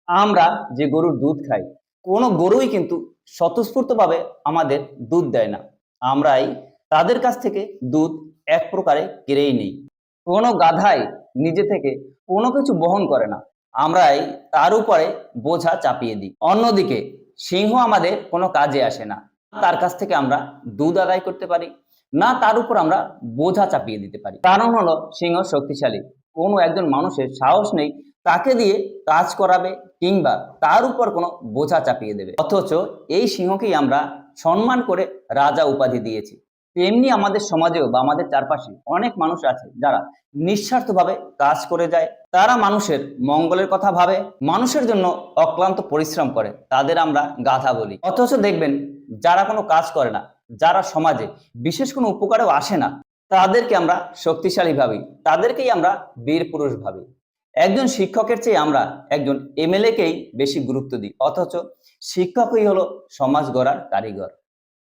আমরা যে গরুর দুধ খাই, কোনো গরুই কিন্তু স্বতঃস্ফূর্তভাবে আমাদের দুধ দেয় না। আমরাই তাদের কাছ থেকে দুধ এক প্রকারে কেড়েই নেই। কোনো গাধাই নিজে থেকে কোনো কিছু বহন করে না। আমরাই তার উপরে বোঝা চাপিয়ে দিই। অন্যদিকে সিংহ আমাদের কোনো কাজে আসে না। তার কাছ থেকে আমরা দুধ আদায় করতে পারি, না তার উপর আমরা বোঝা চাপিয়ে দিতে পারি। কারণ হলো সিংহ শক্তিশালী। কোনো একজন মানুষের সাহস নেই তাকে দিয়ে কাজ করাবে কিংবা তার উপর কোনো বোঝা চাপিয়ে দেবে। অথচ এই সিংহকেই আমরা সম্মান করে রাজা উপাধি দিয়েছি। তেমনি আমাদের সমাজেও বা আমাদের চারপাশে অনেক মানুষ আছে যারা নিঃস্বার্থভাবে কাজ করে যায়। তারা মানুষের মঙ্গলের কথা ভাবে, মানুষের জন্য অক্লান্ত পরিশ্রম করে। তাদের আমরা গাধা বলি। অথচ দেখবেন যারা কোনো কাজ করে না, যারা সমাজে বিশেষ কোনো উপকারেও আসে না, তাদেরকে আমরা শক্তিশালী ভাবি, তাদেরকেই আমরা বীর পুরুষ ভাবি। একজন শিক্ষকের চেয়ে আমরা একজন এমএলএ কেই বেশি গুরুত্ব দিই। অথচ শিক্ষকই হলো সমাজ গড়ার কারিগর।